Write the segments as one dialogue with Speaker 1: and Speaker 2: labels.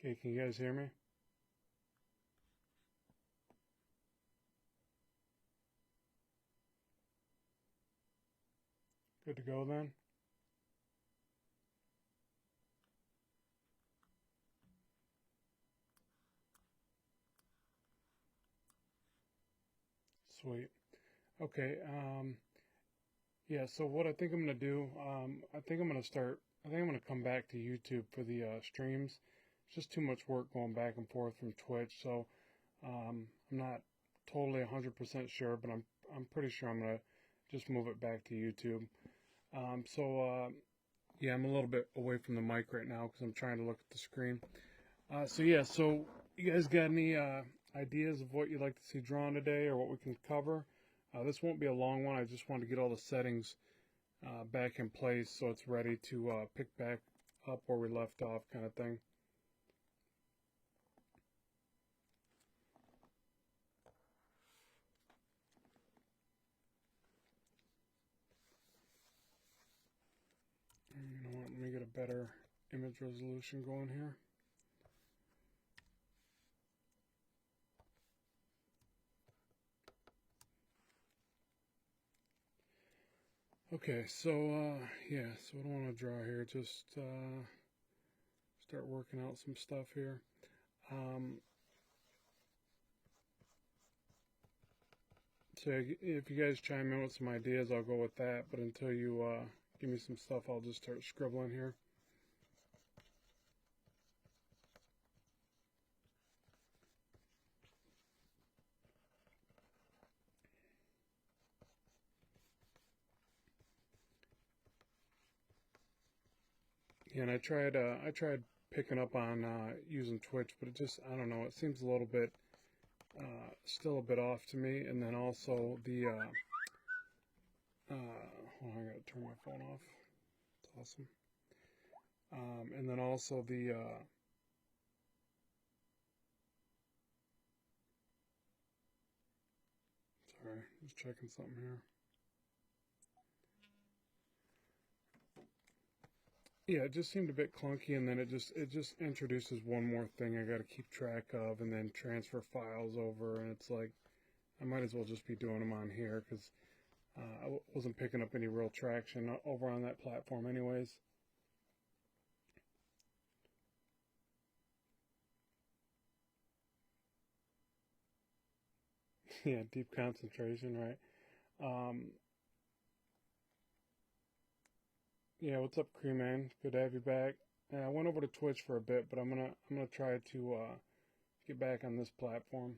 Speaker 1: Okay, can you guys hear me? Good to go then? Sweet. Okay, yeah, so what I think I'm gonna do, I think I'm gonna come back to YouTube for the streams. It's just too much work going back and forth from Twitch, so I'm not totally 100% sure, but I'm pretty sure I'm gonna just move it back to YouTube. Yeah, I'm a little bit away from the mic right now because I'm trying to look at the screen. So you guys got any ideas of what you'd like to see drawn today or what we can cover? This won't be a long one. I just want to get all the settings back in place so it's ready to pick back up where we left off, kind of thing. You know what, let me get a better image resolution going here. Okay, so what I want to draw here, just start working out some stuff here. So if you guys chime in with some ideas, I'll go with that, but until you give me some stuff, I'll just start scribbling here. Yeah, and I tried picking up on using Twitch, but it just, I don't know, it seems a little bit still a bit off to me. And then also the hold on, I gotta turn my phone off. It's awesome. And then also the sorry, just checking something here. Yeah, it just seemed a bit clunky, and then it just introduces one more thing I got to keep track of, and then transfer files over, and it's like I might as well just be doing them on here because I wasn't picking up any real traction over on that platform, anyways. Yeah, deep concentration, right? Yeah, what's up, Crewman? Good to have you back. I went over to Twitch for a bit, but I'm gonna try to get back on this platform.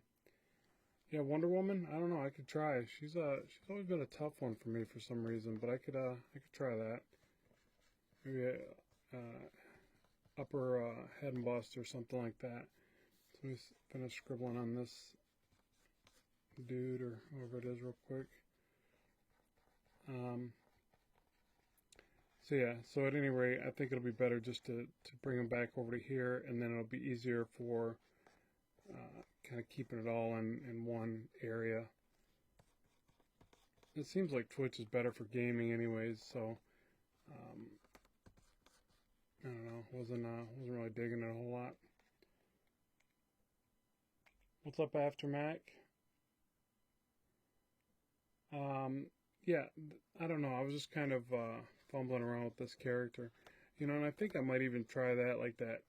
Speaker 1: Yeah, Wonder Woman. I don't know. I could try. She's always been a tough one for me for some reason, but I could try that. Maybe a upper head and bust or something like that. So let me finish scribbling on this dude or whoever it is real quick. So yeah, so at any rate, I think it'll be better just to bring them back over to here, and then it'll be easier for kind of keeping it all in one area. It seems like Twitch is better for gaming anyways, so I don't know, wasn't really digging it a whole lot. What's up, After Mac? Yeah, I don't know, I was just kind of fumbling around with this character, you know, and I think I might even try that, like that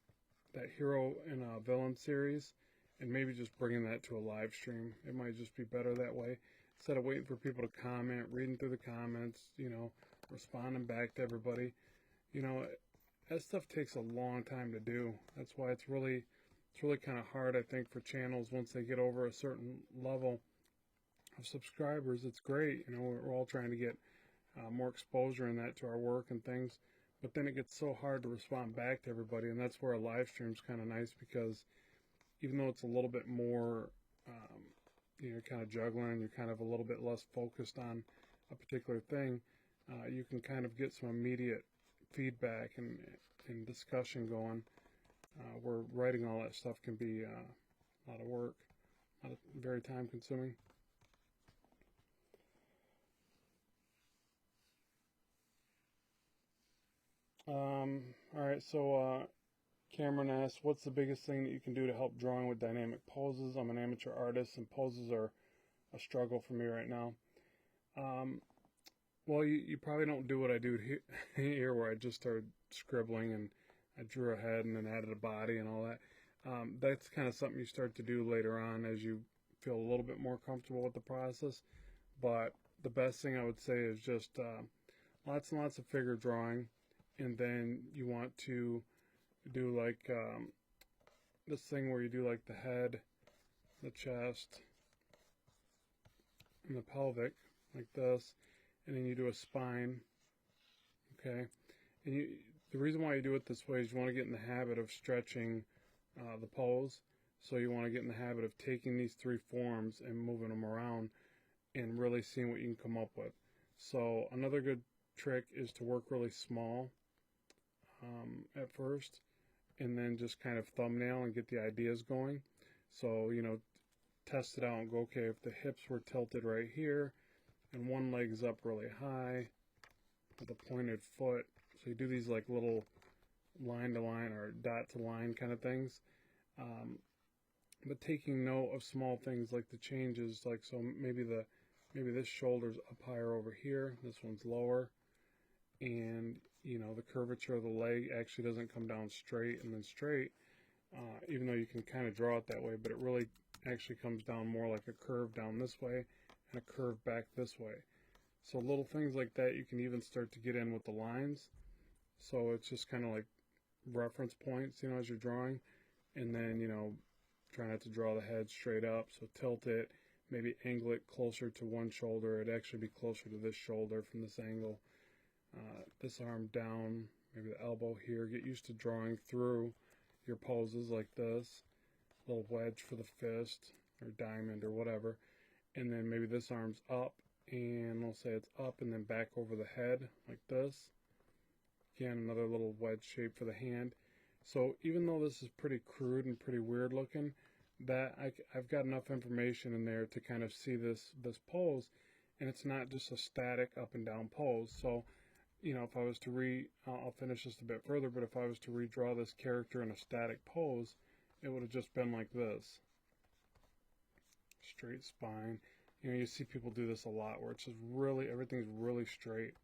Speaker 1: hero and villain series, and maybe just bringing that to a live stream. It might just be better that way, instead of waiting for people to comment, reading through the comments, you know, responding back to everybody. You know, that stuff takes a long time to do. That's why it's really kind of hard, I think, for channels once they get over a certain level of subscribers. It's great, you know, we're all trying to get more exposure in that to our work and things, but then it gets so hard to respond back to everybody, and that's where a live stream's kind of nice, because even though it's a little bit more you know, kind of juggling, you're kind of a little bit less focused on a particular thing, you can kind of get some immediate feedback and discussion going, where writing all that stuff can be a lot of work, very time consuming. All right, so Cameron asks, what's the biggest thing that you can do to help drawing with dynamic poses? I'm an amateur artist and poses are a struggle for me right now. Well, you probably don't do what I do here where I just started scribbling and I drew a head and then added a body and all that. That's kind of something you start to do later on as you feel a little bit more comfortable with the process. But the best thing I would say is just lots and lots of figure drawing, and then you want to do like this thing where you do like the head, the chest, and the pelvic, like this, and then you do a spine, okay? And the reason why you do it this way is you want to get in the habit of stretching the pose, so you want to get in the habit of taking these three forms and moving them around and really seeing what you can come up with. So another good trick is to work really small at first, and then just kind of thumbnail and get the ideas going. So, you know, test it out and go, okay, if the hips were tilted right here and one leg's up really high with a pointed foot, so you do these like little line to line or dot to line kind of things, but taking note of small things like the changes, like so maybe this shoulder's up higher over here, this one's lower, and you know the curvature of the leg actually doesn't come down straight and then straight, even though you can kind of draw it that way, but it really actually comes down more like a curve down this way and a curve back this way. So little things like that you can even start to get in with the lines. So it's just kind of like reference points, you know, as you're drawing, and then, you know, try not to draw the head straight up, so tilt it, maybe angle it closer to one shoulder. It'd actually be closer to this shoulder from this angle. This arm down, maybe the elbow here. Get used to drawing through your poses like this. Little wedge for the fist or diamond or whatever. And then maybe this arm's up, and we'll say it's up and then back over the head like this. Again, another little wedge shape for the hand. So even though this is pretty crude and pretty weird looking, that I've got enough information in there to kind of see this pose, and it's not just a static up and down pose. So, you know, if I was to I'll finish this a bit further, but if I was to redraw this character in a static pose, it would have just been like this. Straight spine. You know, you see people do this a lot where it's just really, everything's really straight.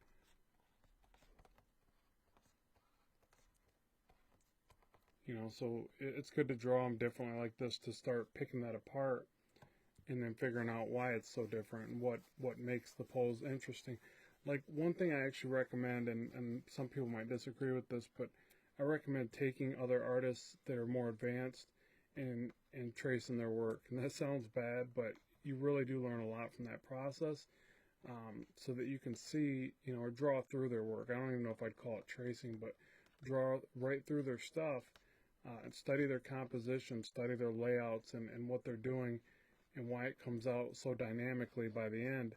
Speaker 1: You know, so it's good to draw them differently like this to start picking that apart and then figuring out why it's so different and what makes the pose interesting. Like one thing I actually recommend, and some people might disagree with this, but I recommend taking other artists that are more advanced and tracing their work. And that sounds bad, but you really do learn a lot from that process, so that you can see, you know, or draw through their work. I don't even know if I'd call it tracing, but draw right through their stuff, and study their composition, study their layouts and what they're doing and why it comes out so dynamically by the end,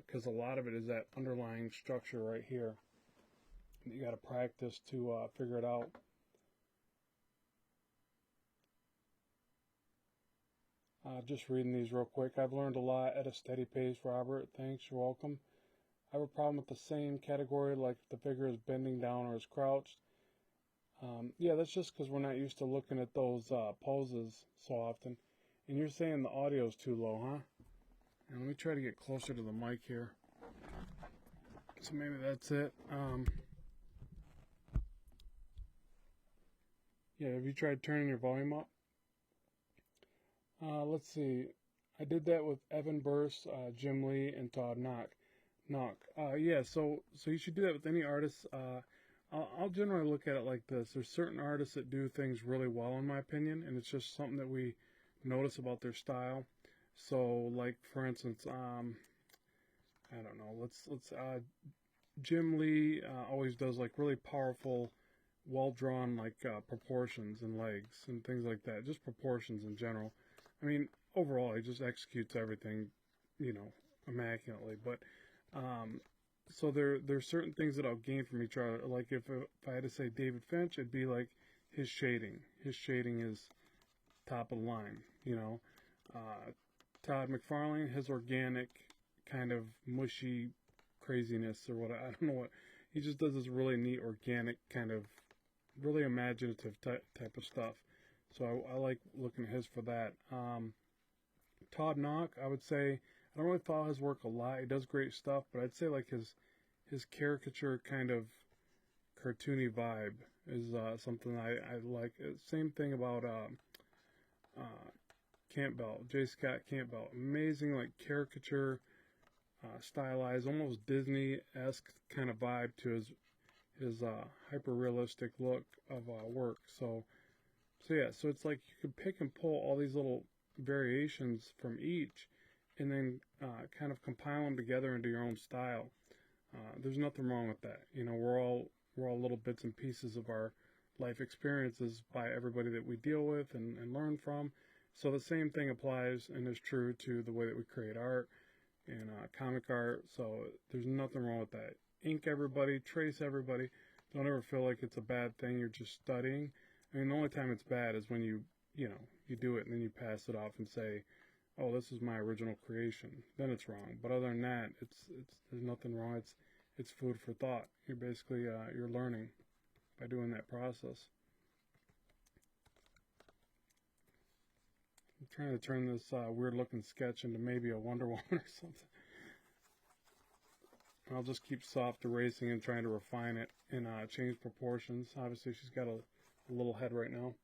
Speaker 1: because a lot of it is that underlying structure right here. You got to practice to figure it out. Just reading these real quick. I've learned a lot at a steady pace, Robert. Thanks, you're welcome. I have a problem with the same category, like if the figure is bending down or is crouched. Yeah, that's just because we're not used to looking at those poses so often. And you're saying the audio is too low, huh? And let me try to get closer to the mic here. So maybe that's it. Yeah, have you tried turning your volume up? Let's see. I did that with Evan Burst, Jim Lee, and Todd Knock. Yeah, so you should do that with any artists. I'll generally look at it like this. There's certain artists that do things really well, in my opinion, and it's just something that we notice about their style. So, like for instance, I don't know. Let's Jim Lee always does like really powerful, well-drawn like proportions and legs and things like that. Just proportions in general. I mean, overall, he just executes everything, you know, immaculately. But so there's certain things that I'll gain from each other. Like if I had to say David Finch, it'd be like his shading. His shading is top of the line, you know. Todd McFarlane, his organic kind of mushy craziness or what, I don't know what. He just does this really neat organic kind of really imaginative type of stuff. So I like looking at his for that. Todd Knock, I would say, I don't really follow his work a lot. He does great stuff, but I'd say like his caricature kind of cartoony vibe is something I like. Same thing about Campbell, J. Scott Campbell. Amazing, like caricature, stylized, almost Disney-esque kind of vibe to his hyper-realistic look of work. So yeah, so it's like you could pick and pull all these little variations from each, and then kind of compile them together into your own style. There's nothing wrong with that. You know, we're all little bits and pieces of our life experiences by everybody that we deal with and learn from. So the same thing applies and is true to the way that we create art and comic art. So there's nothing wrong with that. Ink everybody, trace everybody. Don't ever feel like it's a bad thing. You're just studying. I mean, the only time it's bad is when you do it and then you pass it off and say, oh, this is my original creation. Then it's wrong. But other than that, there's nothing wrong. It's food for thought. You're basically you're learning by doing that process. I'm trying to turn this weird looking sketch into maybe a Wonder Woman or something. I'll just keep soft erasing and trying to refine it and change proportions. Obviously, she's got a little head right now.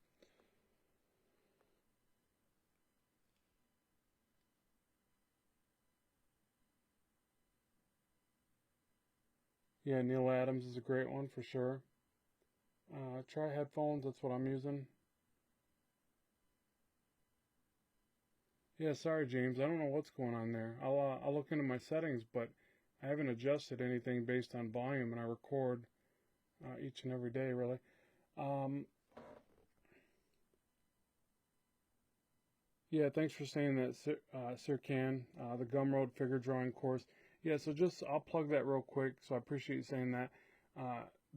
Speaker 1: Yeah, Neil Adams is a great one for sure. Try headphones, that's what I'm using. Yeah, sorry, James. I don't know what's going on there. I'll look into my settings, but I haven't adjusted anything based on volume, and I record each and every day, really. Um, yeah, thanks for saying that, Sir Can, the Gumroad figure drawing course. Yeah, so I'll plug that real quick, so I appreciate you saying that.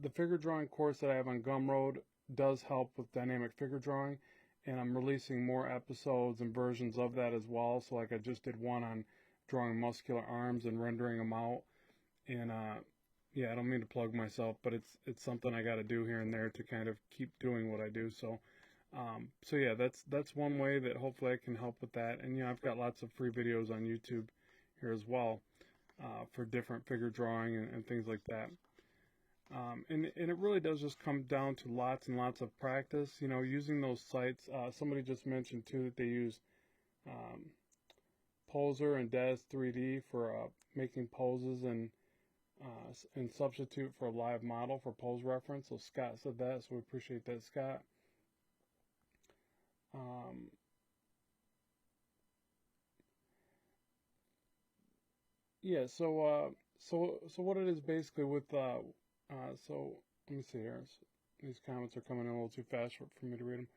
Speaker 1: The figure drawing course that I have on Gumroad does help with dynamic figure drawing, and I'm releasing more episodes and versions of that as well. So like I just did one on drawing muscular arms and rendering them out. And yeah, I don't mean to plug myself, but it's something I got to do here and there to kind of keep doing what I do. So so yeah, that's one way that hopefully I can help with that. And you know, I've got lots of free videos on YouTube here as well for different figure drawing and things like that. And it really does just come down to lots and lots of practice, you know, using those sites. Somebody just mentioned too that they use Poser and Des 3D for making poses and substitute for a live model for pose reference. So Scott said that, so we appreciate that, Scott. Yeah, so what it is basically with so let me see here. These comments are coming in a little too fast for me to read them.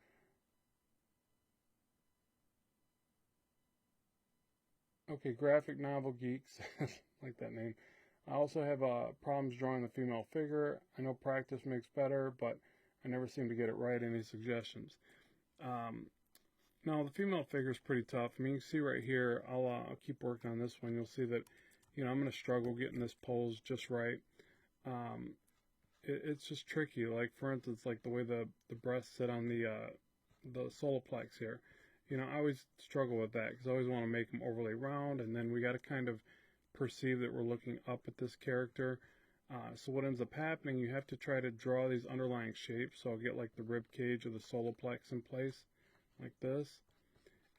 Speaker 1: Okay, graphic novel geeks, like that name. I also have problems drawing the female figure. I know practice makes better, but I never seem to get it right. Any suggestions? Now the female figure is pretty tough. I mean, you can see right here. I'll keep working on this one. You'll see that, you know, I'm going to struggle getting this pose just right. It's just tricky. Like for instance, like the way the breasts sit on the solar plex here. You know, I always struggle with that because I always want to make them overly round, and then we got to kind of perceive that we're looking up at this character. So what ends up happening, you have to try to draw these underlying shapes. So I'll get like the rib cage or the solar plex in place, like this,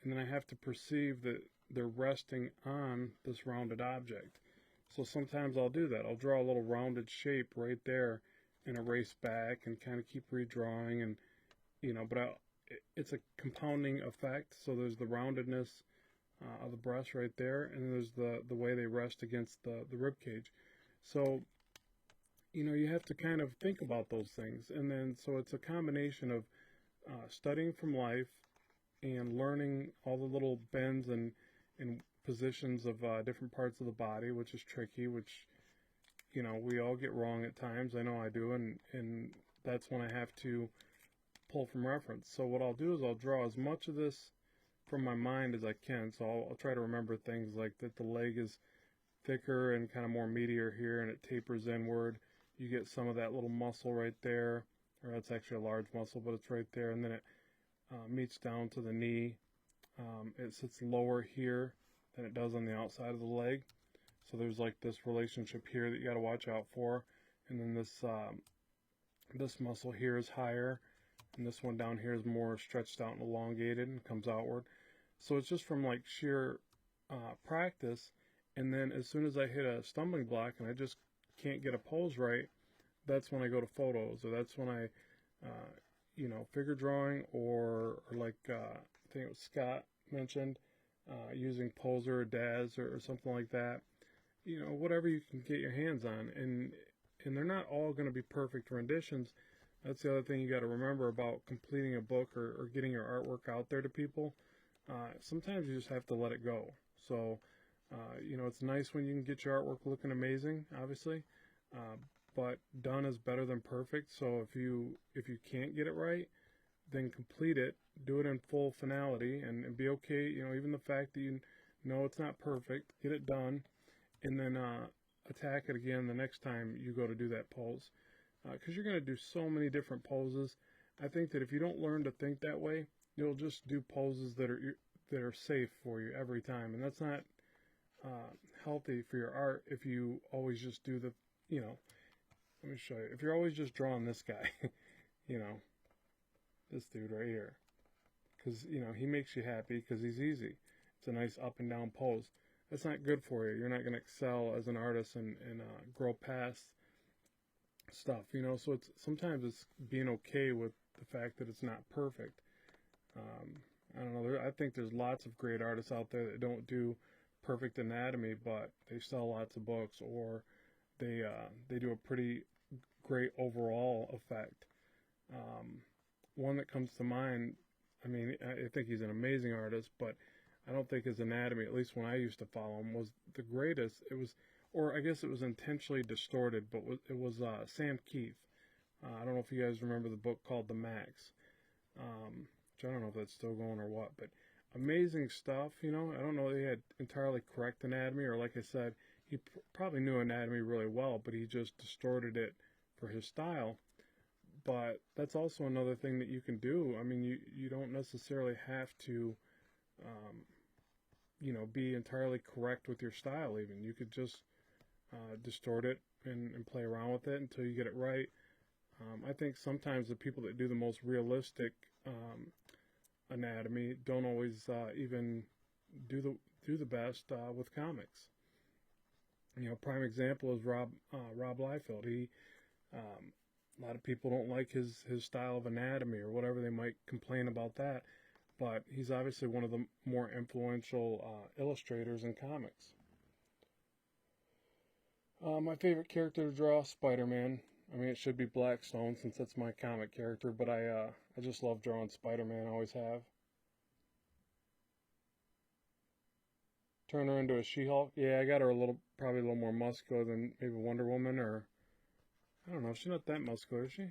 Speaker 1: and then I have to perceive that they're resting on this rounded object. So sometimes I'll do that. I'll draw a little rounded shape right there and erase back and kind of keep redrawing, and you know, but it's a compounding effect. So there's the roundedness of the breast right there, and there's the way they rest against the rib cage. So you know, you have to kind of think about those things, and then so it's a combination of studying from life and learning all the little bends and positions of different parts of the body, which is tricky, which, you know, we all get wrong at times. I know I do, and that's when I have to pull from reference. So what I'll do is I'll draw as much of this from my mind as I can. So I'll try to remember things like that the leg is thicker and kind of more meatier here, and it tapers inward. You get some of that little muscle right there, or that's actually a large muscle, but it's right there, and then it meets down to the knee. It sits lower here than it does on the outside of the leg. So there's like this relationship here that you got to watch out for, and then this muscle here is higher, and this one down here is more stretched out and elongated and comes outward. So it's just from like sheer practice, and then as soon as I hit a stumbling block and I just can't get a pose right, that's when I go to photos, or that's when I, figure drawing, or like I think it was Scott mentioned, using Poser or Daz or something like that. Whatever you can get your hands on, and they're not all going to be perfect renditions. That's the other thing you got to remember about completing a book or getting your artwork out there to people. Sometimes you just have to let it go. So, it's nice when you can get your artwork looking amazing, obviously, but done is better than perfect. So if you can't get it right, then complete it, do it in full finality, and be okay. Even the fact that you know it's not perfect, get it done, and then attack it again the next time you go to do that pose, because you're going to do so many different poses. I think that if you don't learn to think that way, you'll just do poses that are safe for you every time, and that's not healthy for your art. If you always just do the, let me show you. If you're always just drawing this guy, this dude right here, because he makes you happy because he's easy. It's a nice up and down pose. That's not good for you. You're not going to excel as an artist and grow past stuff, so sometimes it's being okay with the fact that it's not perfect. I don't know, I think there's lots of great artists out there that don't do perfect anatomy, but they sell lots of books, or they do a pretty great overall effect. One that comes to mind, I think he's an amazing artist, but I don't think his anatomy, at least when I used to follow him, was the greatest. It was, or I guess it was intentionally distorted, but it was Sam Keith. I don't know if you guys remember the book called The Max. Which I don't know if that's still going or what, but amazing stuff, I don't know if he had entirely correct anatomy, or like I said, he probably knew anatomy really well, but he just distorted it for his style. But that's also another thing that you can do. You don't necessarily have to be entirely correct with your style even. You could just distort it and play around with it until you get it right. I think sometimes the people that do the most realistic anatomy don't always even do the best with comics. Prime example is Rob Liefeld. He a lot of people don't like his style of anatomy or whatever. They might complain about that, but he's obviously one of the more influential illustrators in comics. My favorite character to draw, Spider-Man. It should be Blackstone since that's my comic character, but I just love drawing Spider-Man, I always have. Turn her into a She-Hulk. Yeah, I got her probably a little more muscular than maybe Wonder Woman, or I don't know. She's not that muscular, is she?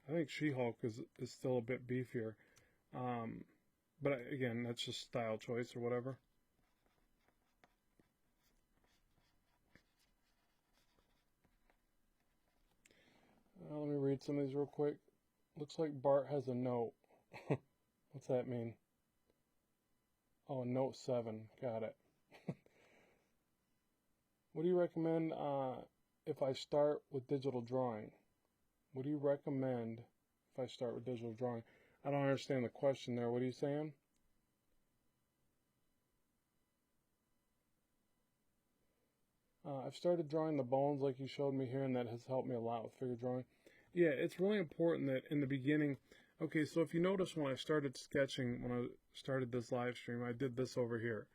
Speaker 1: I think She-Hulk is still a bit beefier. But again, that's just style choice or whatever. Let me read some of these real quick. Looks like Bart has a note. What's that mean? Oh, note 7. Got it. What do you recommend if I start with digital drawing? What do you recommend if I start with digital drawing? I don't understand the question there. What are you saying? I've started drawing the bones like you showed me here, and that has helped me a lot with figure drawing. Yeah, it's really important that in the beginning, okay, so if you notice when I started sketching, when I started this live stream, I did this over here.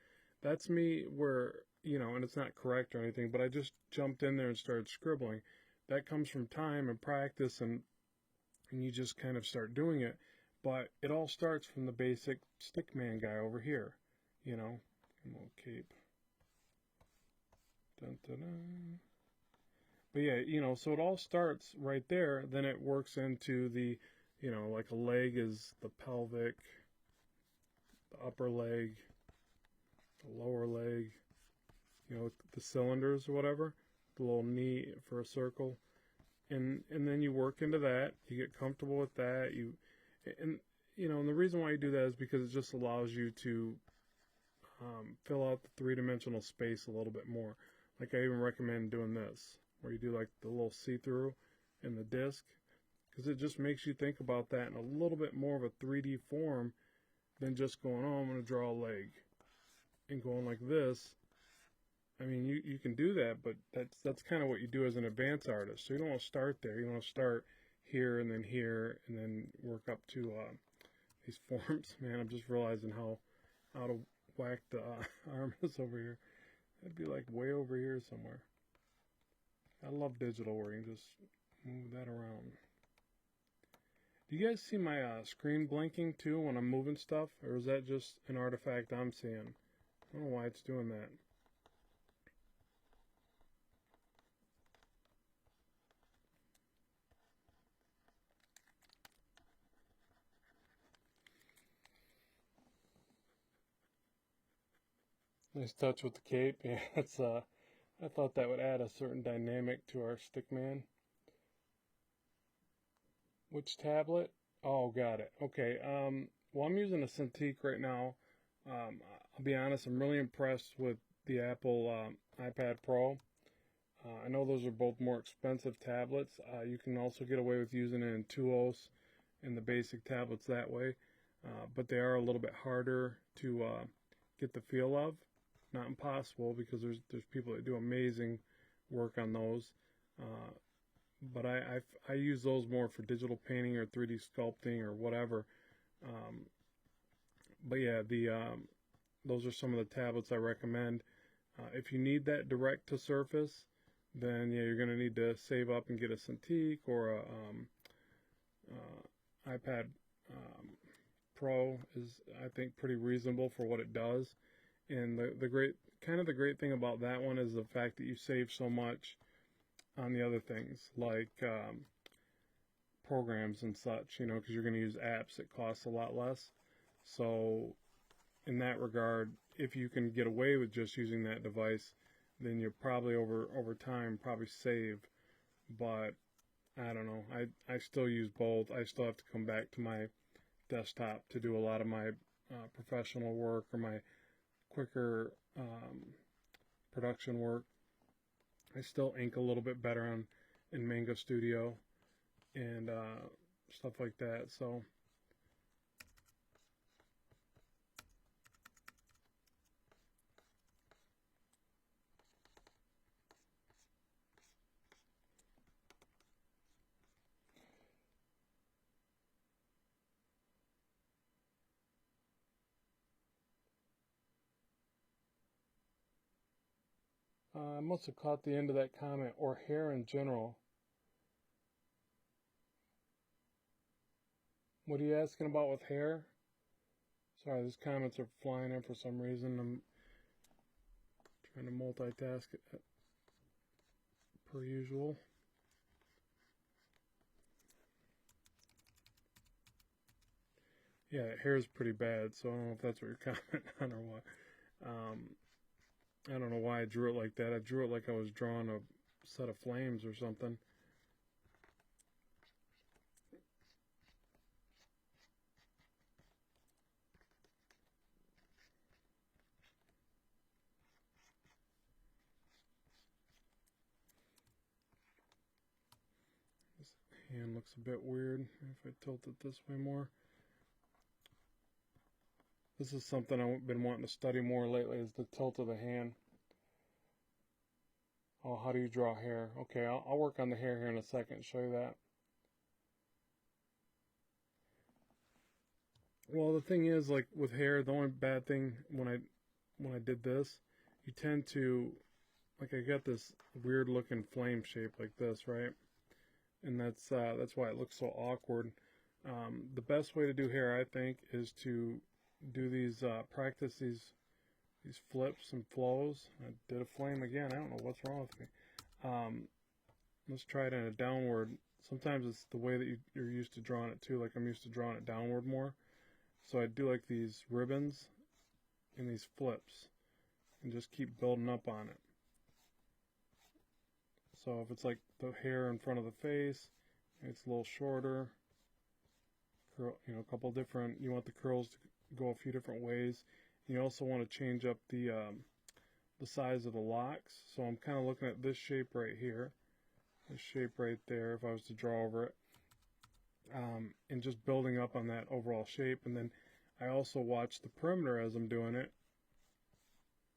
Speaker 1: That's me where, and it's not correct or anything, but I just jumped in there and started scribbling. That comes from time and practice, and you just kind of start doing it. But it all starts from the basic stickman guy over here, little cape. Dun, dun, dun. But yeah, so it all starts right there, then it works into the, like a leg is the pelvic, the upper leg, the lower leg, the cylinders or whatever, the little knee for a circle, and then you work into that. You get comfortable with that. And and the reason why you do that is because it just allows you to fill out the three-dimensional space a little bit more. Like I even recommend doing this, where you do like the little see-through in the disc, because it just makes you think about that in a little bit more of a 3D form than just going, oh, I'm going to draw a leg, and going like this. I mean, you can do that, but that's kind of what you do as an advanced artist. So you don't want to start there. You want to start here, and then work up to these forms. Man, I'm just realizing how out of whack the arm is over here. That'd be like way over here somewhere. I love digital where you can just move that around. Do you guys see my screen blinking too when I'm moving stuff? Or is that just an artifact I'm seeing? I don't know why it's doing that. Nice touch with the cape. Yeah, that's I thought that would add a certain dynamic to our stickman. Which tablet? Oh, got it. Okay. Well, I'm using a Cintiq right now. I'll be honest, I'm really impressed with the Apple iPad Pro. I know those are both more expensive tablets. You can also get away with using it in Tuos and the basic tablets that way. But they are a little bit harder to get the feel of. Not impossible, because there's people that do amazing work on those. But I use those more for digital painting or 3D sculpting or whatever. But yeah, those are some of the tablets I recommend. If you need that direct to surface, then yeah, you're going to need to save up and get a Cintiq or a iPad Pro is, I think, pretty reasonable for what it does. And the great thing about that one is the fact that you save so much on the other things, like programs and such, because you're going to use apps that cost a lot less. So in that regard, if you can get away with just using that device, then you'll probably over time probably save. But I don't know. I still use both. I still have to come back to my desktop to do a lot of my professional work or my quicker production work. I still ink a little bit better in Mango Studio and stuff like that. So I must have caught the end of that comment, or hair in general. What are you asking about with hair? Sorry, these comments are flying in for some reason. I'm trying to multitask it per usual. Yeah, hair is pretty bad, so I don't know if that's what you're commenting on or what. I don't know why I drew it like that. I drew it like I was drawing a set of flames or something. This hand looks a bit weird if I tilt it this way more. This is something I've been wanting to study more lately, is the tilt of the hand. Oh, how do you draw hair? Okay, I'll work on the hair here in a second, show you that. Well, the thing is, like with hair, the only bad thing when I did this, you tend to, like, I got this weird looking flame shape like this, right? And that's why it looks so awkward. The best way to do hair, I think, is to do these practice these flips and flows. I did a flame again. I don't know what's wrong with me. Let's try it in a downward. Sometimes it's the way that you're used to drawing it too. Like I'm used to drawing it downward more. So I do like these ribbons and these flips and just keep building up on it. So if it's like the hair in front of the face. It's a little shorter. Curl, you know, a couple different. You want the curls to go a few different ways. You also want to change up the size of the locks. So I'm kind of looking at this shape right here, this shape right there. If I was to draw over it, and just building up on that overall shape. And then I also watch the perimeter as I'm doing it,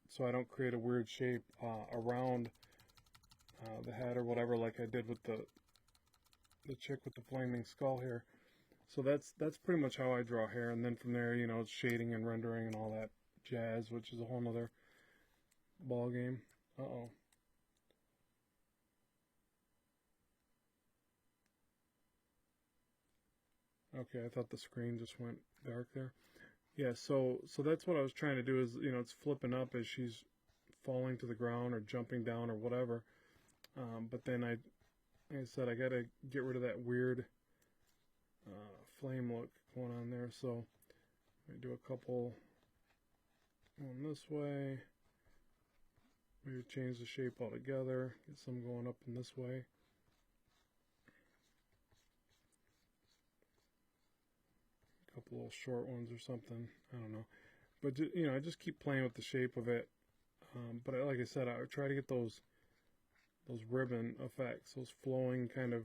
Speaker 1: so I don't create a weird shape around the head or whatever, like I did with the chick with the flaming skull here. So that's pretty much how I draw hair, and then from there, you know, it's shading and rendering and all that jazz, which is a whole nother ball game. Uh-oh. Okay, I thought the screen just went dark there. Yeah, so that's what I was trying to do is, you know, it's flipping up as she's falling to the ground or jumping down or whatever. But then like I said, I got to get rid of that weird flame look going on there. So I do a couple going this way. Maybe change the shape altogether. Get some going up in this way. A couple little short ones or something. I don't know. But you know, I just keep playing with the shape of it. But like I said, I try to get those ribbon effects, those flowing kind of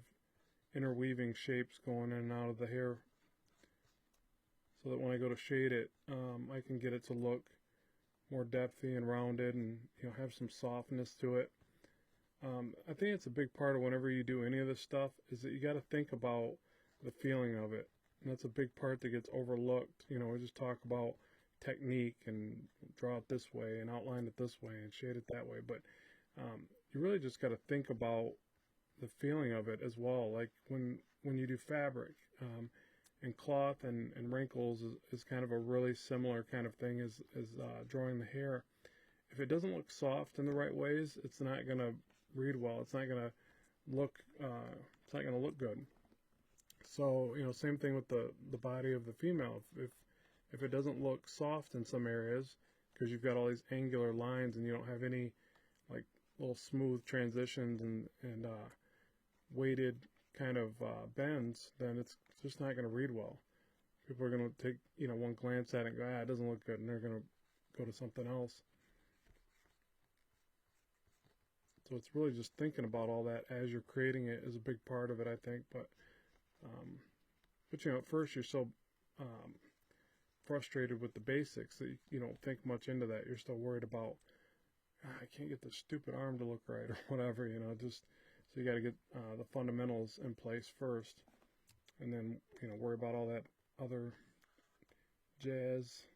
Speaker 1: interweaving shapes going in and out of the hair, so that when I go to shade it, I can get it to look more depthy and rounded, and you know, have some softness to it. I think it's a big part of whenever you do any of this stuff is that you got to think about the feeling of it, and that's a big part that gets overlooked. You know, we just talk about technique and draw it this way and outline it this way and shade it that way, but you really just got to think about the feeling of it as well. Like when you do fabric, and cloth and wrinkles is kind of a really similar kind of thing as drawing the hair. If it doesn't look soft in the right ways, it's not going to read well. It's not going to look good. So, you know, same thing with the body of the female. If it doesn't look soft in some areas because you've got all these angular lines and you don't have any like little smooth transitions and weighted kind of bends, then it's just not going to read well. People are going to take, you know, one glance at it and go, it doesn't look good, and they're going to go to something else. So it's really just thinking about all that as you're creating it is a big part of it, I think. But you know, at first you're so frustrated with the basics that you don't think much into that. You're still worried about, I can't get this stupid arm to look right or whatever, you know, just so you got to get the fundamentals in place first, and then, you know, worry about all that other jazz.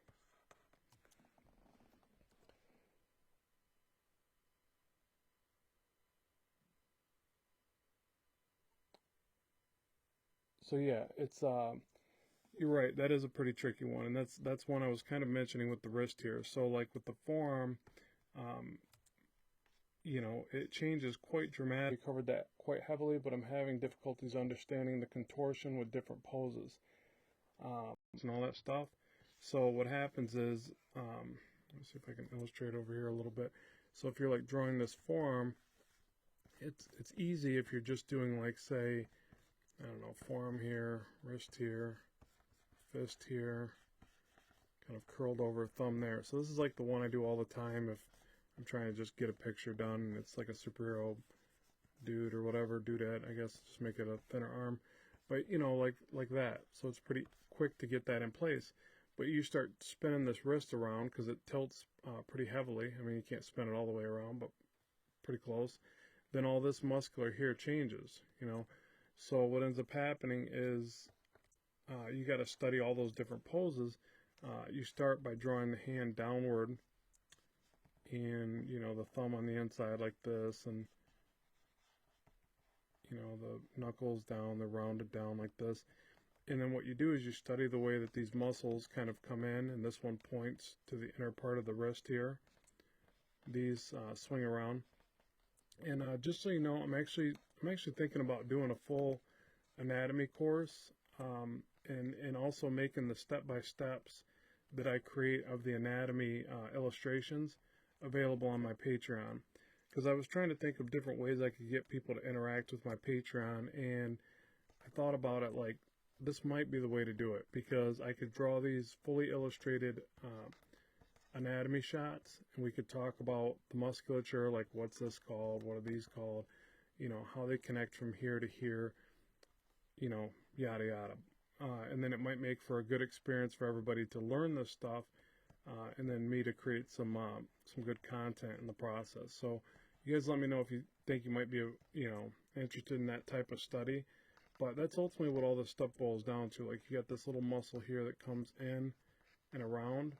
Speaker 1: So yeah, it's you're right, that is a pretty tricky one, and that's one I was kind of mentioning with the wrist here. So like with the forearm, you know, it changes quite dramatically. We covered that quite heavily, but I'm having difficulties understanding the contortion with different poses and all that stuff. So what happens is, let me see if I can illustrate over here a little bit. So if you're like drawing this forearm, it's easy if you're just doing like, say, I don't know, forearm here, wrist here, fist here, kind of curled over thumb there. So this is like the one I do all the time if I'm trying to just get a picture done and it's like a superhero dude or whatever, dudette, I guess, just make it a thinner arm. But, you know, like that. So it's pretty quick to get that in place. But you start spinning this wrist around because it tilts pretty heavily. I mean, you can't spin it all the way around, but pretty close. Then all this muscular here changes, you know. So what ends up happening is you got to study all those different poses. You start by drawing the hand downward, and you know, the thumb on the inside like this, and you know, the knuckles down, they're rounded down like this. And then what you do is you study the way that these muscles kind of come in, and this one points to the inner part of the wrist here. These swing around. And just so you know, I'm actually thinking about doing a full anatomy course, and also making the step-by-steps that I create of the anatomy illustrations available on my Patreon, because I was trying to think of different ways I could get people to interact with my Patreon, and I thought about it like this might be the way to do it, because I could draw these fully illustrated anatomy shots, and we could talk about the musculature, like what's this called, what are these called, you know, how they connect from here to here, you know, yada yada. And then it might make for a good experience for everybody to learn this stuff, and then me to create some good content in the process. So you guys let me know if you think you might be, you know, interested in that type of study. But that's ultimately what all this stuff boils down to. Like, you got this little muscle here that comes in and around,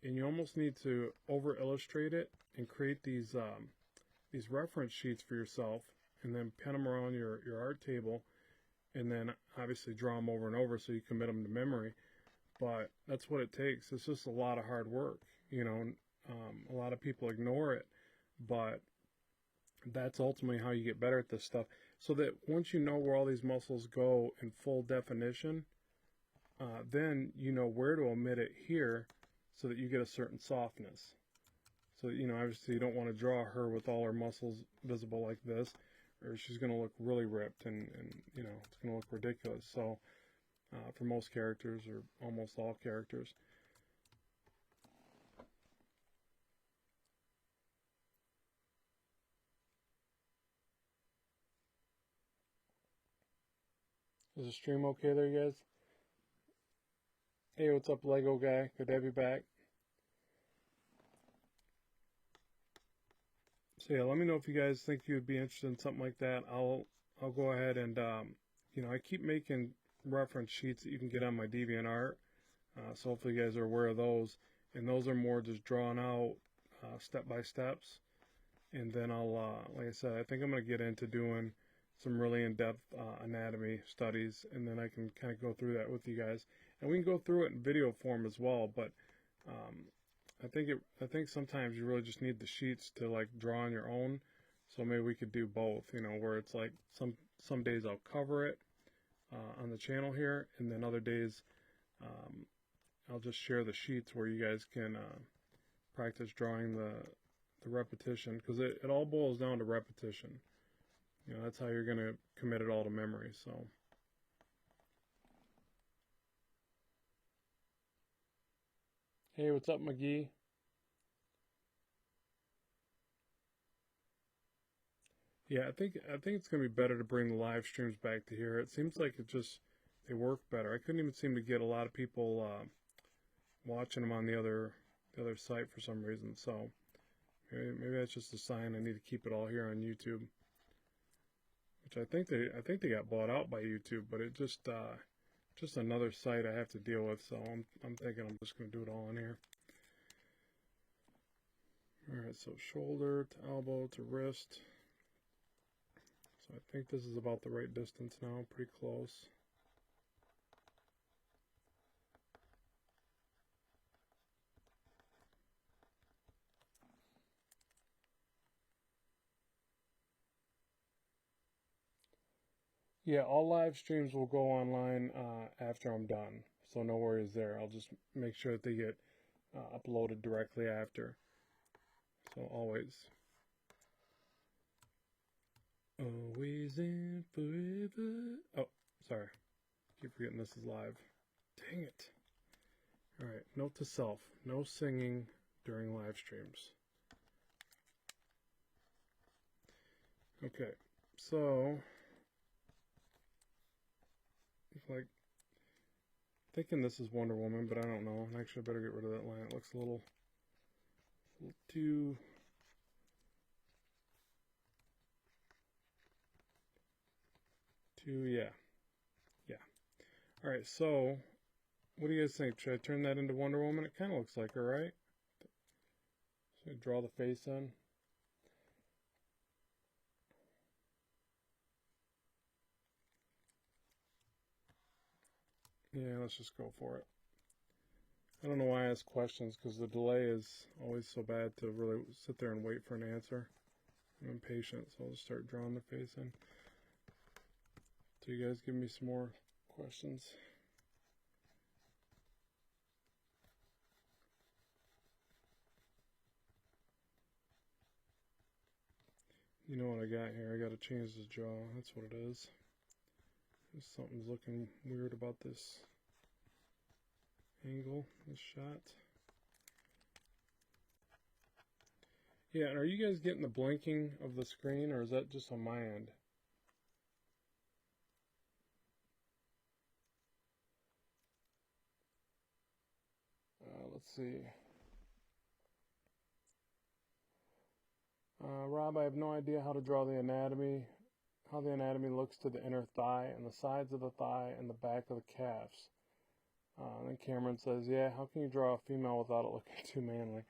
Speaker 1: and you almost need to over illustrate it and create these reference sheets for yourself, and then pin them around your art table, and then obviously draw them over and over so you commit them to memory. But that's what it takes. It's just a lot of hard work, you know. A lot of people ignore it, but that's ultimately how you get better at this stuff. So that once you know where all these muscles go in full definition, then you know where to omit it here so that you get a certain softness. So, you know, obviously you don't want to draw her with all her muscles visible like this, or she's going to look really ripped, and you know, it's going to look ridiculous. So for most characters, or almost all characters. Is the stream okay there, guys? Hey, what's up, Lego guy? Good to have you back. So yeah, let me know if you guys think you'd be interested in something like that. I'll go ahead and you know, I keep making reference sheets that you can get on my DeviantArt. So hopefully you guys are aware of those. And those are more just drawn out step by steps. And then I'll, like I said, I think I'm going to get into doing some really in-depth anatomy studies, and then I can kind of go through that with you guys. And we can go through it in video form as well, but I think sometimes you really just need the sheets to like draw on your own. So maybe we could do both, you know, where it's like some days I'll cover it on the channel here, and then other days I'll just share the sheets where you guys can practice drawing the repetition, because it all boils down to repetition. You know, that's how you're going to commit it all to memory. So hey, what's up, McGee? Yeah, I think it's going to be better to bring the live streams back to here. It seems like they work better. I couldn't even seem to get a lot of people watching them on the other site for some reason. So maybe that's just a sign I need to keep it all here on YouTube. Which I think they got bought out by YouTube, but it just another site I have to deal with. So I'm thinking I'm just going to do it all in here. All right, so shoulder to elbow to wrist. So I think this is about the right distance now, pretty close. Yeah, all live streams will go online after I'm done, so no worries there. I'll just make sure that they get uploaded directly after. So always in forever. Oh, sorry. Keep forgetting this is live. Dang it. Alright, note to self. No singing during live streams. Okay, so like thinking this is Wonder Woman, but I don't know. Actually, I better get rid of that line. It looks a little too yeah. All right, so what do you guys think? Should I turn that into Wonder Woman? It kind of looks like her, right? Should I draw the face in? Yeah, let's just go for it. I don't know why I ask questions, because the delay is always so bad to really sit there and wait for an answer. I'm impatient, so I'll just start drawing the face in. So you guys give me some more questions. You know what I got here? I got to change the jaw. That's what it is. Something's looking weird about this angle, this shot. Yeah, and are you guys getting the blinking of the screen, or is that just on my end? Let's see. Rob, I have no idea how to draw the anatomy, how the anatomy looks to the inner thigh and the sides of the thigh and the back of the calves. And then Cameron says, yeah, how can you draw a female without it looking too manly?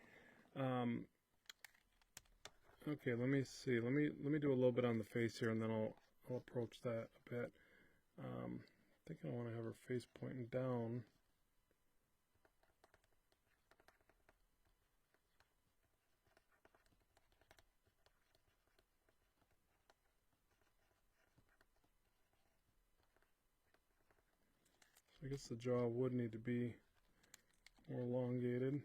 Speaker 1: Okay, let me see. Let me do a little bit on the face here, and then I'll approach that a bit. I think I want to have her face pointing down. I guess the jaw would need to be more elongated.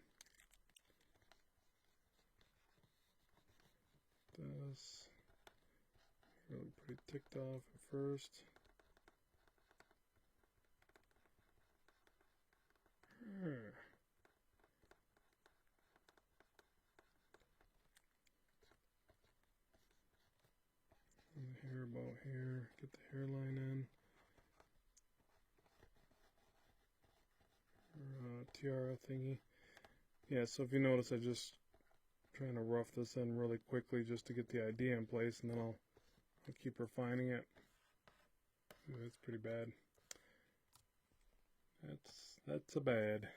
Speaker 1: This really pretty ticked off at first. And the hair about here, get the hairline in. Tiara thingy. Yeah, so if you notice, I just trying to rough this in really quickly just to get the idea in place, and then I'll keep refining it. Ooh, that's pretty bad. That's a bad.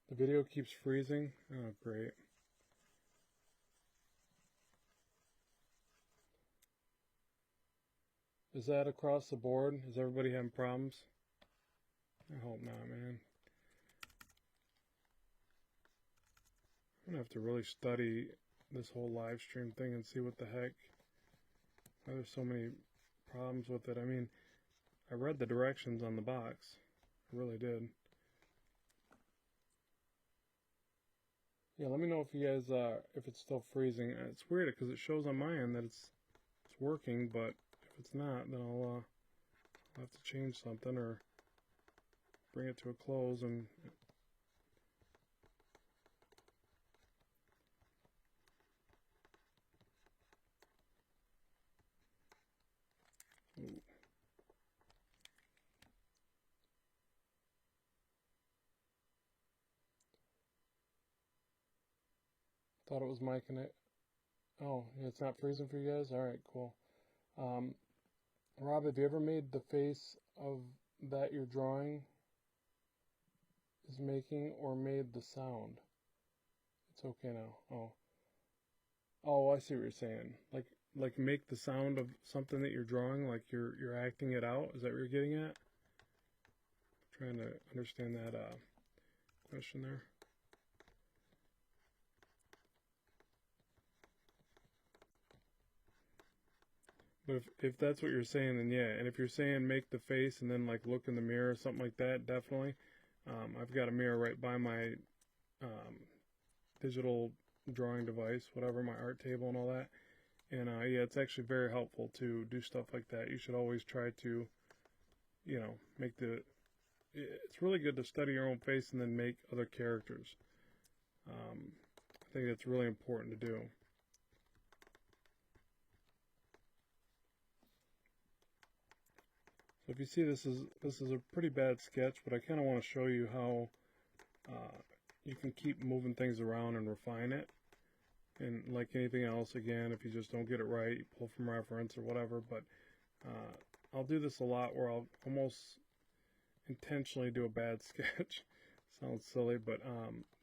Speaker 1: The video keeps freezing. Oh, great. Is that across the board? Is everybody having problems? I hope not, man. I'm gonna have to really study this whole live stream thing and see what the heck. Why there's so many problems with it. I mean, I read the directions on the box. I really did. Yeah, let me know if you guys, if it's still freezing. It's weird because it shows on my end that it's working, but if it's not, then I'll have to change something or bring it to a close and. Ooh. Thought it was my connect. Oh, yeah, it's not freezing for you guys? Alright, cool. Rob, have you ever made the face of that you're drawing is making, or made the sound? It's okay now. Oh, I see what you're saying. Like make the sound of something that you're drawing, like you're acting it out. Is that what you're getting at? Trying to understand that question there. But if that's what you're saying, then yeah. And if you're saying make the face and then like look in the mirror or something like that, definitely. I've got a mirror right by my digital drawing device, whatever, my art table and all that. And yeah, it's actually very helpful to do stuff like that. You should always try to, you know, make the. It's really good to study your own face and then make other characters. I think it's really important to do. So if you see, this is a pretty bad sketch, but I kind of want to show you how you can keep moving things around and refine it. And like anything else, again, if you just don't get it right, you pull from reference or whatever. But I'll do this a lot where I'll almost intentionally do a bad sketch. Sounds silly, but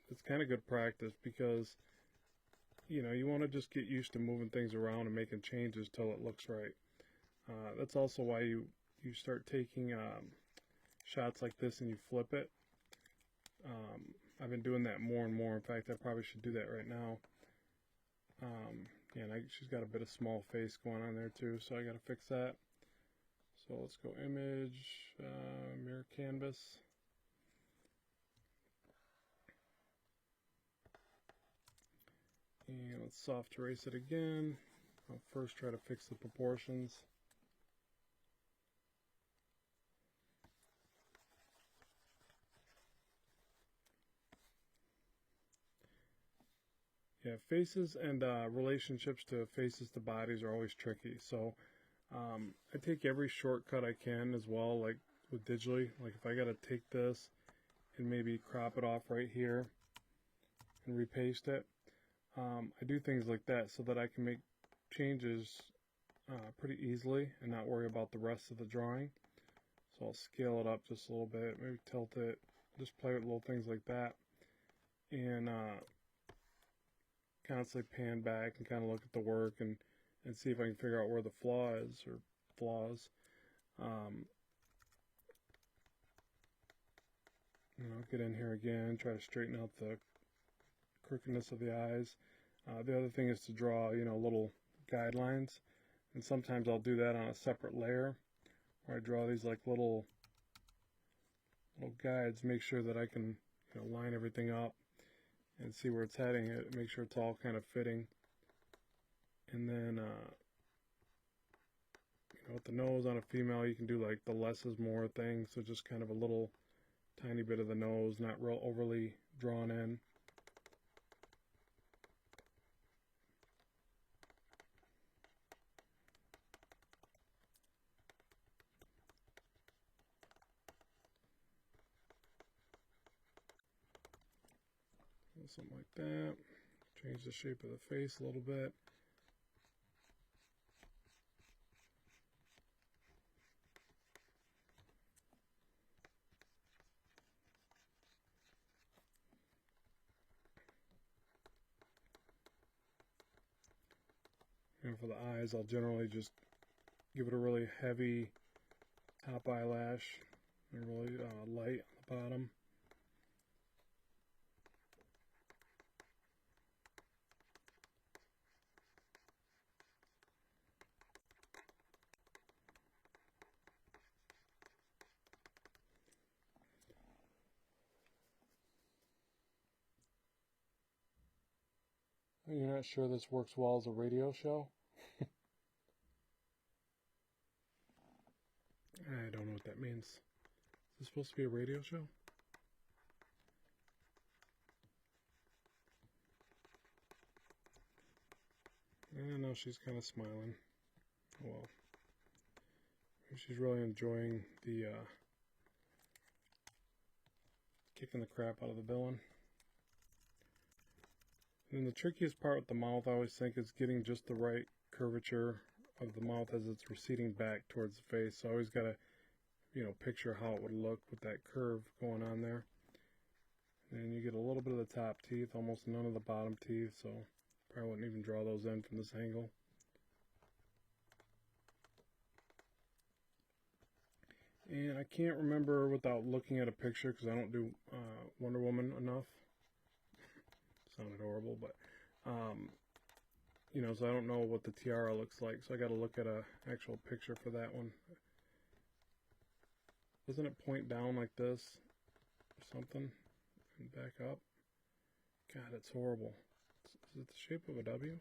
Speaker 1: it's kind of good practice because, you know, you want to just get used to moving things around and making changes till it looks right. That's also why you start taking shots like this and you flip it. I've been doing that more and more. In fact, I probably should do that right now. Yeah, and she's got a bit of small face going on there too, so I got to fix that. So let's go image, mirror canvas. And let's soft erase it again. I'll first try to fix the proportions. Yeah, faces and relationships to faces to bodies are always tricky. So I take every shortcut I can as well, like with digitally. Like if I got to take this and maybe crop it off right here and repaste it, I do things like that so that I can make changes pretty easily and not worry about the rest of the drawing. So I'll scale it up just a little bit, maybe tilt it, just play with little things like that, and constantly pan back and kind of look at the work and see if I can figure out where the flaw is or flaws. I'll get in here again, try to straighten out the crookedness of the eyes. The other thing is to draw, little guidelines, and sometimes I'll do that on a separate layer, where I draw these like little guides, make sure that I can, line everything up and see where it's heading, make sure it's all kind of fitting. And then, with the nose on a female, you can do like the less is more thing, so just kind of a little tiny bit of the nose, not real overly drawn in. Something like that. Change the shape of the face a little bit. And for the eyes, I'll generally just give it a really heavy top eyelash and really light on the bottom. You're not sure this works well as a radio show? I don't know what that means. Is this supposed to be a radio show? I know she's kind of smiling. Oh well. She's really enjoying the kicking the crap out of the villain. And the trickiest part with the mouth, I always think, is getting just the right curvature of the mouth as it's receding back towards the face. So I always got to, picture how it would look with that curve going on there. And you get a little bit of the top teeth, almost none of the bottom teeth, so probably wouldn't even draw those in from this angle. And I can't remember without looking at a picture, because I don't do Wonder Woman enough. Sounded horrible, but so I don't know what the tiara looks like, so I got to look at a actual picture for that one. Doesn't it point down like this or something and back up? God, it's horrible. Is it the shape of a W?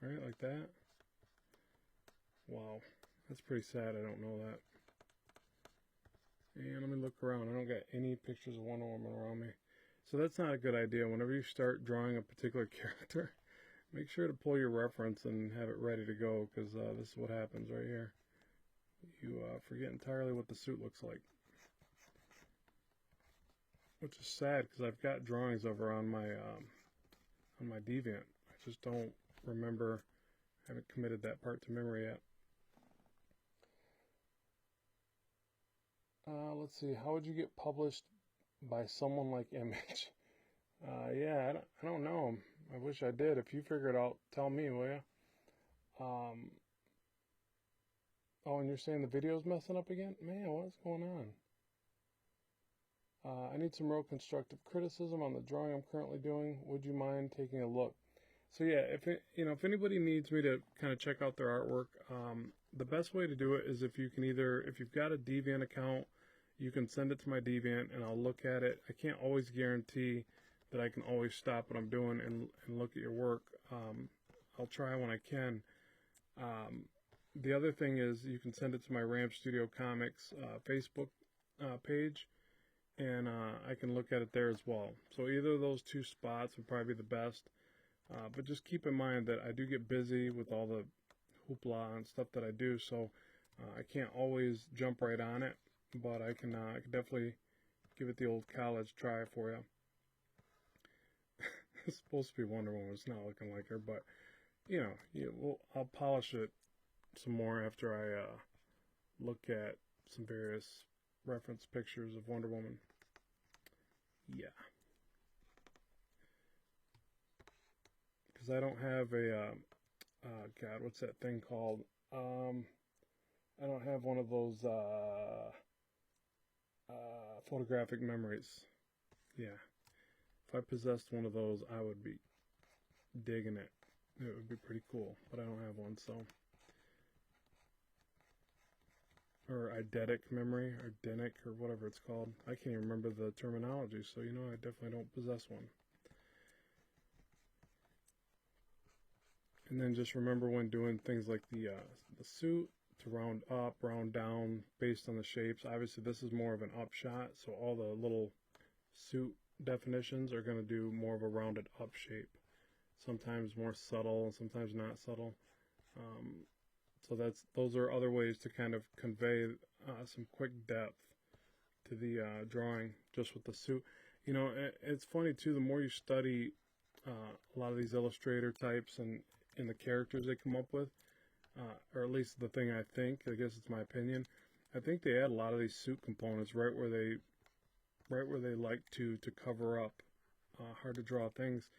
Speaker 1: Right, like that? Wow, that's pretty sad. I don't know that. And let me look around. I don't got any pictures of Wonder Woman around me. So that's not a good idea. Whenever you start drawing a particular character, make sure to pull your reference and have it ready to go, because this is what happens right here. You forget entirely what the suit looks like. Which is sad, because I've got drawings over on my Deviant. I just don't remember, haven't committed that part to memory yet. Let's see, how would you get published by someone like Image? Yeah, I don't know. I wish I did. If you figure it out, tell me, will you? Oh, and you're saying the video's messing up again? Man, what's going on? I need some real constructive criticism on the drawing I'm currently doing. Would you mind taking a look? So yeah, if anybody needs me to kind of check out their artwork, the best way to do it is if you've got a Deviant account, you can send it to my Deviant and I'll look at it. I can't always guarantee that I can always stop what I'm doing and look at your work. I'll try when I can. The other thing is you can send it to my Ramp Studio Comics Facebook page, and I can look at it there as well. So either of those two spots would probably be the best. But just keep in mind that I do get busy with all the hoopla and stuff that I do, so I can't always jump right on it, but I can definitely give it the old college try for you. It's supposed to be Wonder Woman. It's not looking like her, but you know, I'll polish it some more after I look at some various reference pictures of Wonder Woman. Yeah. Because I don't have a, God, what's that thing called? I don't have one of those photographic memories. Yeah. If I possessed one of those, I would be digging it. It would be pretty cool, but I don't have one, so. Or eidetic memory, or denic, or whatever it's called. I can't even remember the terminology, so you know I definitely don't possess one. And then just remember when doing things like the suit, to round up, round down, based on the shapes. Obviously this is more of an up shot, so all the little suit definitions are going to do more of a rounded up shape. Sometimes more subtle, and sometimes not subtle. So those are other ways to kind of convey some quick depth to the drawing just with the suit. You know, it's funny too, the more you study a lot of these illustrator types and the characters they come up with, or at least the thing I think, I guess it's my opinion, I think they add a lot of these suit components right where they like to cover up hard to draw things.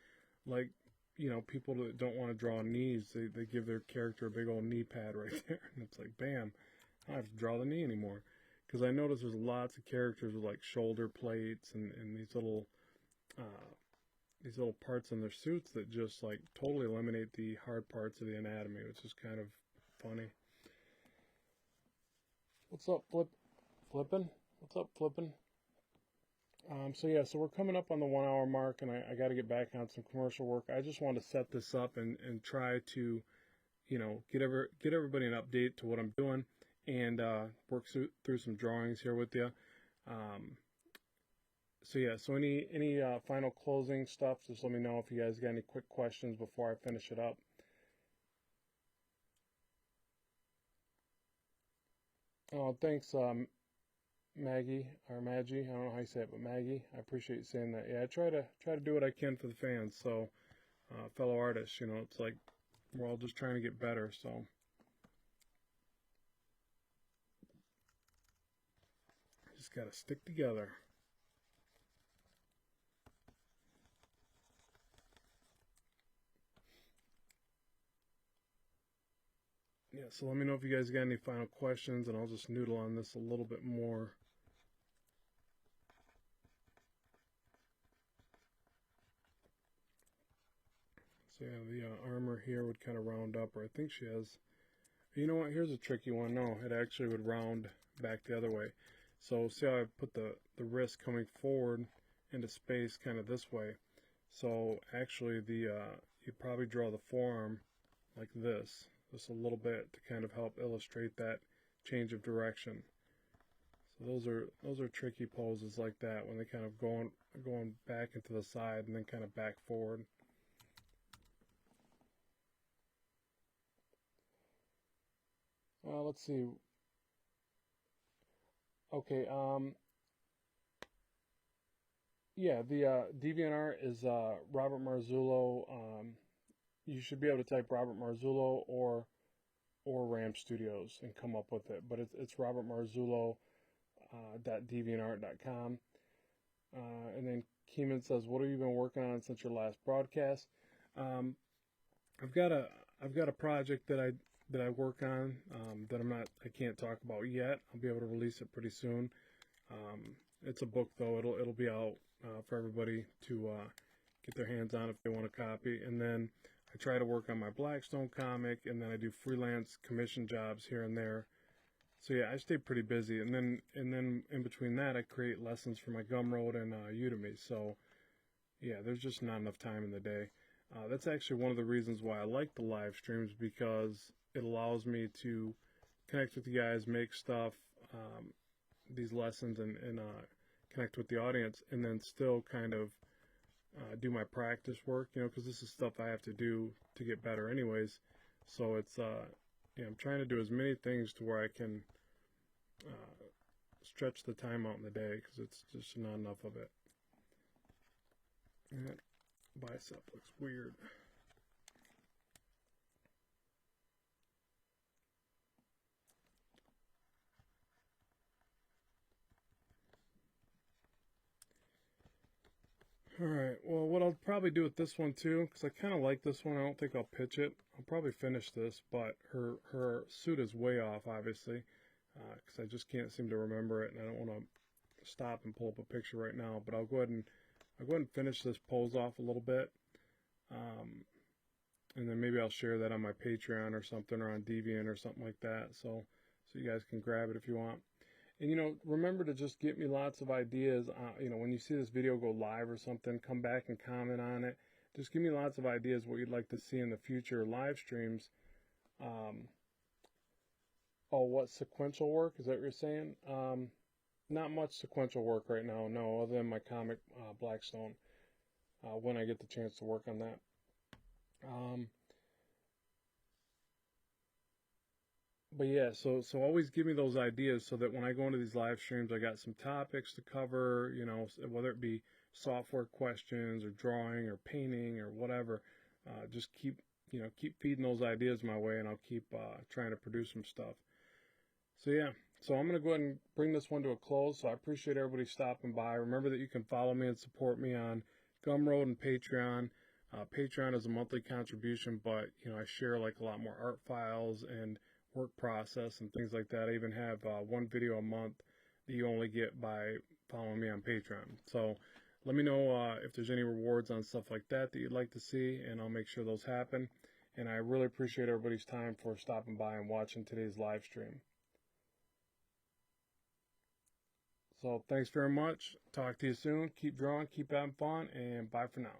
Speaker 1: Like, you know, people that don't want to draw knees, they give their character a big old knee pad right there, and it's like, bam, I don't have to draw the knee anymore. Because I notice there's lots of characters with like shoulder plates and these little parts in their suits that just like totally eliminate the hard parts of the anatomy, which is kind of funny. What's up, Flippin'? What's up, Flippin'? So yeah, so we're coming up on the 1 hour mark, and I got to get back on some commercial work. I just want to set this up and try to, you know, get everybody an update to what I'm doing, and work through some drawings here with you. So yeah, so any final closing stuff, just let me know if you guys got any quick questions before I finish it up. Oh, thanks, Maggie, or Maggie, I don't know how you say it, but Maggie, I appreciate you saying that. Yeah, I try to do what I can for the fans. So, fellow artists, you know, it's like we're all just trying to get better. So, just gotta stick together. Yeah, so let me know if you guys got any final questions, and I'll just noodle on this a little bit more. So yeah, the armor here would kind of round up, or I think she has, you know what, here's a tricky one. No, it actually would round back the other way. So see how I put the wrist coming forward into space kind of this way. So actually you probably draw the forearm like this, just a little bit to kind of help illustrate that change of direction. So those are tricky poses like that when they kind of going back into the side and then kind of back forward. Let's see. Okay, yeah, the DeviantArt is Robert Marzullo. You should be able to type Robert Marzullo or Ramp Studios and come up with it. But it's Robert Marzullo .deviantart.com. And then Keeman says, "What have you been working on since your last broadcast?" I've got a project that I work on that I can't talk about yet. I'll be able to release it pretty soon. It's a book though. It'll be out for everybody to get their hands on if they want a copy. And then I try to work on my Blackstone comic, and then I do freelance commission jobs here and there. So yeah, I stay pretty busy. And then in between that, I create lessons for my Gumroad and Udemy. So yeah, there's just not enough time in the day. That's actually one of the reasons why I like the live streams, because it allows me to connect with you guys, make stuff, these lessons, and connect with the audience, and then still kind of do my practice work, because this is stuff I have to do to get better anyways. So it's, I'm trying to do as many things to where I can stretch the time out in the day, because it's just not enough of it. And that bicep looks weird. Alright, well, what I'll probably do with this one too, because I kind of like this one, I don't think I'll pitch it. I'll probably finish this, but her suit is way off, obviously, because I just can't seem to remember it, and I don't want to stop and pull up a picture right now, but I'll go ahead and finish this pose off a little bit, and then maybe I'll share that on my Patreon or something, or on Deviant or something like that, so you guys can grab it if you want. And, remember to just get me lots of ideas. When you see this video go live or something, come back and comment on it. Just give me lots of ideas what you'd like to see in the future live streams. What sequential work? Is that what you're saying? Not much sequential work right now, no, other than my comic, Blackstone, when I get the chance to work on that. But yeah, so always give me those ideas so that when I go into these live streams, I got some topics to cover, whether it be software questions or drawing or painting or whatever. Just keep feeding those ideas my way, and I'll keep trying to produce some stuff. So yeah, so I'm going to go ahead and bring this one to a close. So I appreciate everybody stopping by. Remember that you can follow me and support me on Gumroad and Patreon. Patreon is a monthly contribution, but I share like a lot more art files and work process and things like that. I even have one video a month that you only get by following me on Patreon. So let me know if there's any rewards on stuff like that you'd like to see, and I'll make sure those happen. And I really appreciate everybody's time for stopping by and watching today's live stream. So thanks very much. Talk to you soon. Keep drawing, keep having fun, and bye for now.